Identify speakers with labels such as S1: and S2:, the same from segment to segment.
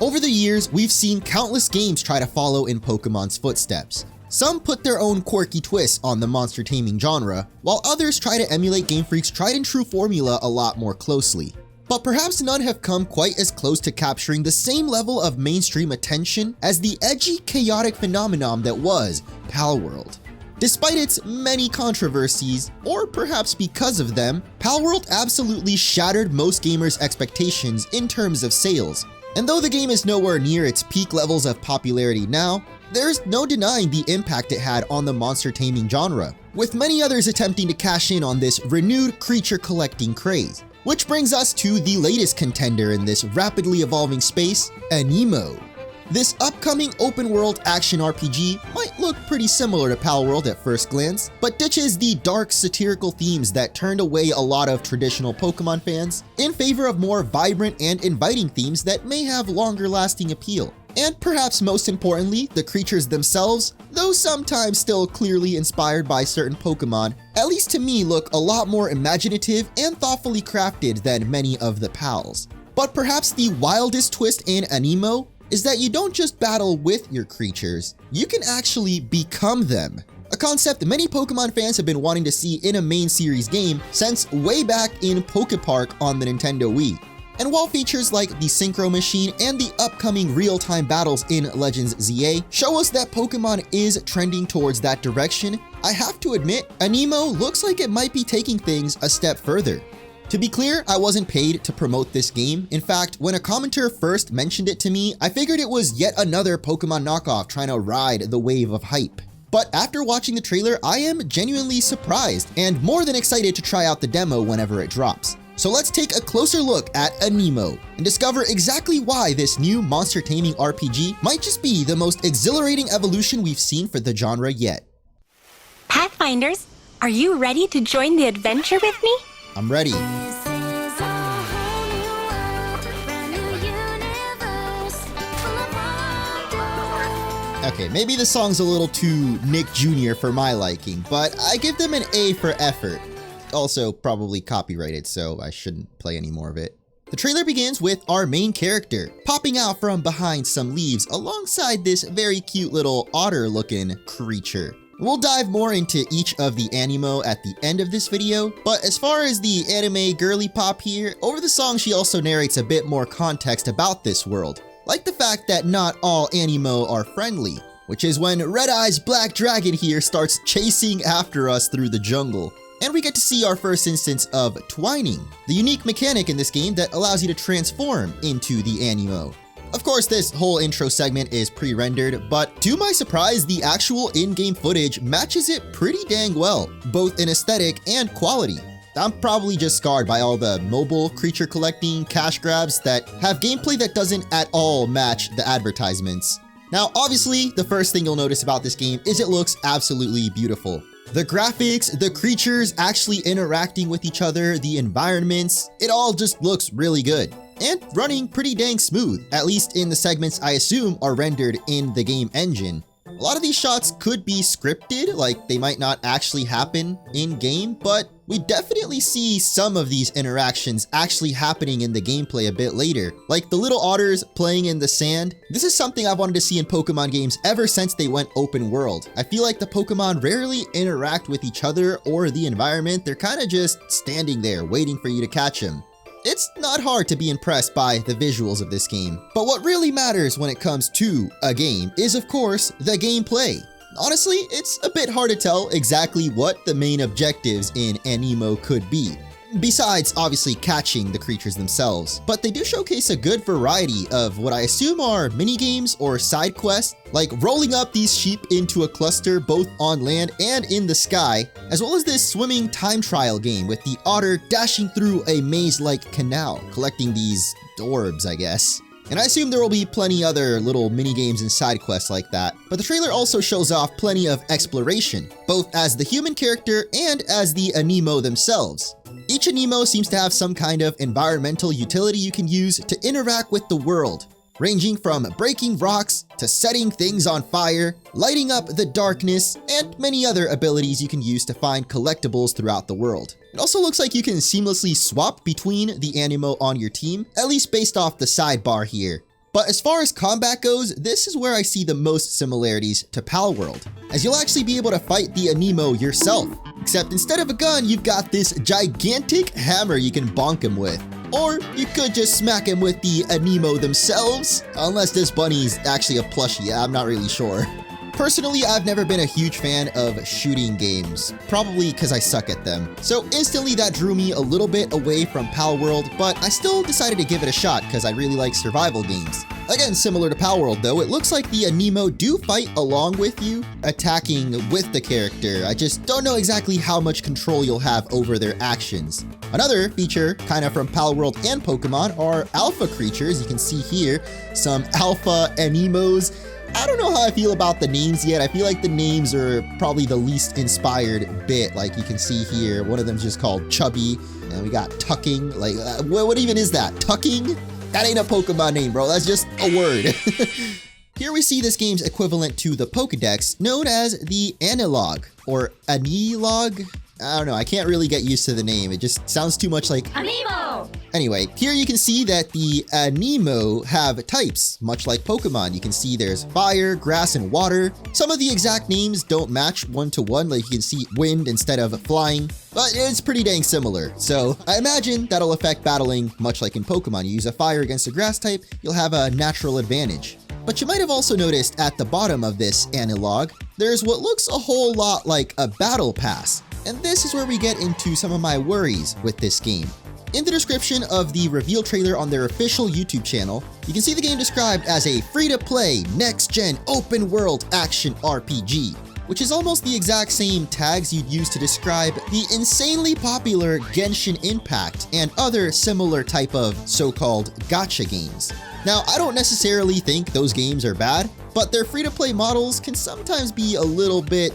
S1: Over the years, we've seen countless games try to follow in Pokemon's footsteps. Some put their own quirky twists on the monster taming genre, while others try to emulate Game Freak's tried and true formula a lot more closely. But perhaps none have come quite as close to capturing the same level of mainstream attention as the edgy, chaotic phenomenon that was Palworld. Despite its many controversies, or perhaps because of them, Palworld absolutely shattered most gamers' expectations in terms of sales. And though the game is nowhere near its peak levels of popularity now, there's no denying the impact it had on the monster taming genre, with many others attempting to cash in on this renewed creature collecting craze. Which brings us to the latest contender in this rapidly evolving space, Animo. This upcoming open-world action RPG might look pretty similar to Palworld at first glance, but ditches the dark satirical themes that turned away a lot of traditional Pokemon fans in favor of more vibrant and inviting themes that may have longer-lasting appeal. And perhaps most importantly, the creatures themselves, though sometimes still clearly inspired by certain Pokemon, at least to me look a lot more imaginative and thoughtfully crafted than many of the pals. But perhaps the wildest twist in Animo is that you don't just battle with your creatures, you can actually become them. A concept many Pokemon fans have been wanting to see in a main series game since way back in Pokepark on the Nintendo Wii. And while features like the Synchro Machine and the upcoming real-time battles in Legends ZA show us that Pokemon is trending towards that direction, I have to admit, Animo looks like it might be taking things a step further. To be clear, I wasn't paid to promote this game. In fact, when a commenter first mentioned it to me, I figured it was yet another Pokemon knockoff trying to ride the wave of hype. But after watching the trailer, I am genuinely surprised and more than excited to try out the demo whenever it drops. So let's take a closer look at Animo and discover exactly why this new monster taming RPG might just be the most exhilarating evolution we've seen for the genre yet.
S2: Pathfinders, are you ready to join the adventure with me?
S1: I'm ready. Okay, maybe the song's a little too Nick Jr. for my liking, but I give them an A for effort. Also probably copyrighted, so I shouldn't play any more of it. The trailer begins with our main character popping out from behind some leaves alongside this very cute little otter-looking creature. We'll dive more into each of the Animo at the end of this video, but as far as the anime girly pop here, over the song she also narrates a bit more context about this world, like the fact that not all Animo are friendly, which is when Red Eye's Black Dragon here starts chasing after us through the jungle. And we get to see our first instance of twining, the unique mechanic in this game that allows you to transform into the Animo. Of course, this whole intro segment is pre-rendered, but to my surprise, the actual in-game footage matches it pretty dang well, both in aesthetic and quality. I'm probably just scarred by all the mobile creature collecting cash grabs that have gameplay that doesn't at all match the advertisements. Now, obviously, the first thing you'll notice about this game is it looks absolutely beautiful. The graphics, the creatures actually interacting with each other, the environments, it all just looks really good. And running pretty dang smooth, at least in the segments I assume are rendered in the game engine. A lot of these shots could be scripted, like they might not actually happen in-game, but we definitely see some of these interactions actually happening in the gameplay a bit later, like the little otters playing in the sand. This is something I've wanted to see in Pokemon games ever since they went open world. I feel like the Pokemon rarely interact with each other or the environment, they're kind of just standing there waiting for you to catch them. It's not hard to be impressed by the visuals of this game, but what really matters when it comes to a game is of course the gameplay. Honestly, it's a bit hard to tell exactly what the main objectives in Animo could be, besides obviously catching the creatures themselves, but they do showcase a good variety of what I assume are mini-games or side quests, like rolling up these sheep into a cluster both on land and in the sky, as well as this swimming time trial game with the otter dashing through a maze-like canal, collecting these orbs, I guess. And I assume there will be plenty other little mini-games and side quests like that, but the trailer also shows off plenty of exploration, both as the human character and as the Animo themselves. Each Animo seems to have some kind of environmental utility you can use to interact with the world, ranging from breaking rocks to setting things on fire, lighting up the darkness, and many other abilities you can use to find collectibles throughout the world. It also looks like you can seamlessly swap between the Animo on your team, at least based off the sidebar here. But as far as combat goes, this is where I see the most similarities to Palworld, as you'll actually be able to fight the Animo yourself. Except instead of a gun, you've got this gigantic hammer you can bonk him with. Or you could just smack him with the Animo themselves, unless this bunny's actually a plushie, I'm not really sure. Personally, I've never been a huge fan of shooting games, probably because I suck at them. So instantly that drew me a little bit away from Palworld, but I still decided to give it a shot because I really like survival games. Again, similar to Palworld though, it looks like the Animo do fight along with you, attacking with the character. I just don't know exactly how much control you'll have over their actions. Another feature, kind of from Palworld and Pokemon, are alpha creatures. You can see here some alpha Animos. I don't know how I feel about the names yet. I feel like the names are probably the least inspired bit. Like you can see here, one of them's just called Chubby, and we got Tucking. Like, what even is that? Tucking? That ain't a Pokemon name, bro. That's just a word. Here we see this game's equivalent to the Pokedex, known as the Analog, or Anilog. I don't know, I can't really get used to the name. It just sounds too much like
S2: Animo!
S1: Anyway, here you can see that the Animo have types, much like Pokemon. You can see there's fire, grass, and water. Some of the exact names don't match one-to-one, like you can see wind instead of flying, but it's pretty dang similar. So I imagine that'll affect battling much like in Pokemon. You use a fire against a grass type, you'll have a natural advantage. But you might have also noticed at the bottom of this analog, there's what looks a whole lot like a battle pass. And this is where we get into some of my worries with this game. In the description of the reveal trailer on their official YouTube channel, you can see the game described as a free-to-play, next-gen, open-world action RPG, which is almost the exact same tags you'd use to describe the insanely popular Genshin Impact and other similar type of so-called gacha games. Now, I don't necessarily think those games are bad, but their free-to-play models can sometimes be a little bit,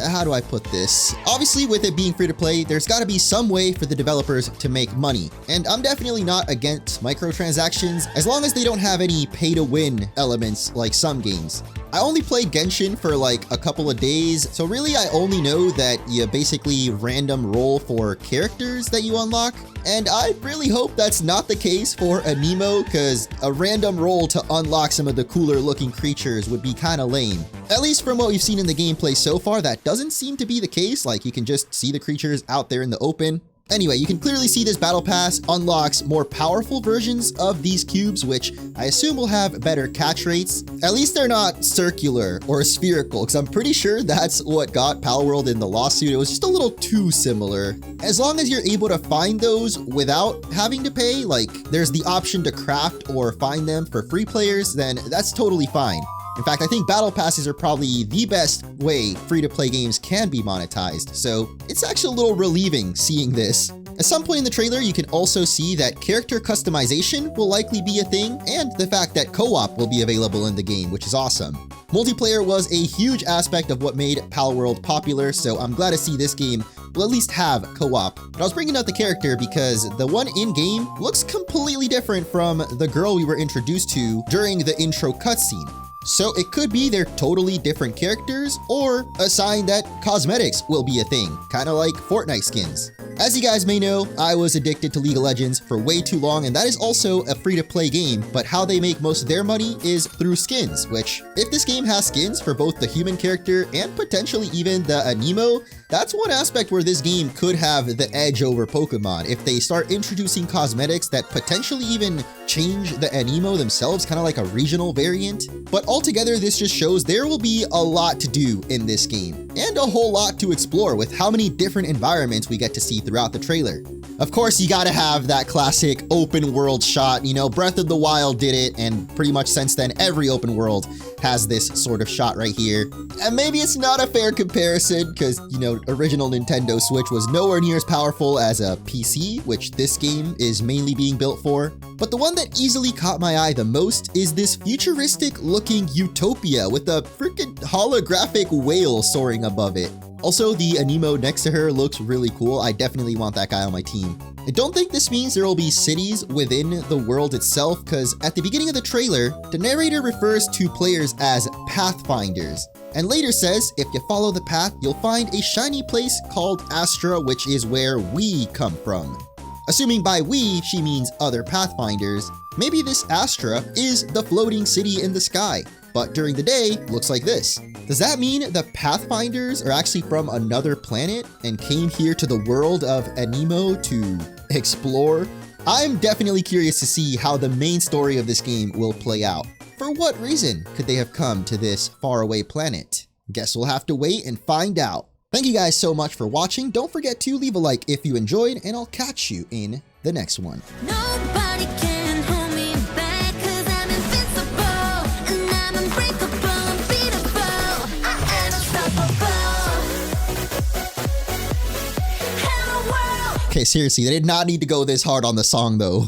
S1: how do I put this? Obviously, with it being free-to-play, there's gotta be some way for the developers to make money. And I'm definitely not against microtransactions, as long as they don't have any pay-to-win elements like some games. I only played Genshin for like a couple of days, so really I only know that you basically random roll for characters that you unlock. And I really hope that's not the case for Animo, because a random roll to unlock some of the cooler looking creatures would be kinda lame. At least from what we've seen in the gameplay so far, that doesn't seem to be the case. Like you can just see the creatures out there in the open. Anyway, you can clearly see this battle pass unlocks more powerful versions of these cubes, which I assume will have better catch rates. At least they're not circular or spherical, because I'm pretty sure that's what got Palworld in the lawsuit. It was just a little too similar. As long as you're able to find those without having to pay, like there's the option to craft or find them for free players, then that's totally fine. In fact, I think battle passes are probably the best way free-to-play games can be monetized, so it's actually a little relieving seeing this. At some point in the trailer, you can also see that character customization will likely be a thing, and the fact that co-op will be available in the game, which is awesome. Multiplayer was a huge aspect of what made Palworld popular, so I'm glad to see this game will at least have co-op. But I was bringing up the character because the one in-game looks completely different from the girl we were introduced to during the intro cutscene. So it could be they're totally different characters, or a sign that cosmetics will be a thing, kind of like Fortnite skins. As you guys may know, I was addicted to League of Legends for way too long, and that is also a free-to-play game, but how they make most of their money is through skins, which, if this game has skins for both the human character and potentially even the Animo, that's one aspect where this game could have the edge over Pokemon. If they start introducing cosmetics that potentially even change the Animo themselves, kind of like a regional variant. But altogether, this just shows there will be a lot to do in this game, and a whole lot to explore with how many different environments we get to see throughout the trailer. Of course, you gotta have that classic open world shot. You know, Breath of the Wild did it, and pretty much since then, every open world has this sort of shot right here. And maybe it's not a fair comparison, because, you know, original Nintendo Switch was nowhere near as powerful as a PC, which this game is mainly being built for. But the one that easily caught my eye the most is this futuristic looking utopia with a freaking holographic whale soaring above it. Also, the Animo next to her looks really cool. I definitely want that guy on my team. I don't think this means there will be cities within the world itself, because at the beginning of the trailer, the narrator refers to players as pathfinders, and later says if you follow the path, you'll find a shiny place called Astra, which is where we come from. Assuming by we, she means other Pathfinders, Maybe this Astra is the floating city in the sky, but during the day, looks like this. Does that mean the Pathfinders are actually from another planet and came here to the world of Animo to explore? I'm definitely curious to see how the main story of this game will play out. For what reason could they have come to this faraway planet? Guess we'll have to wait and find out. Thank you guys so much for watching. Don't forget to leave a like if you enjoyed, and I'll catch you in the next one.
S3: Nobody can hold me back, 'cause I'm invincible, and I'm unbreakable, unbeatable, I am unstoppable. Hello world.
S1: Okay, seriously, they did not need to go this hard on the song though.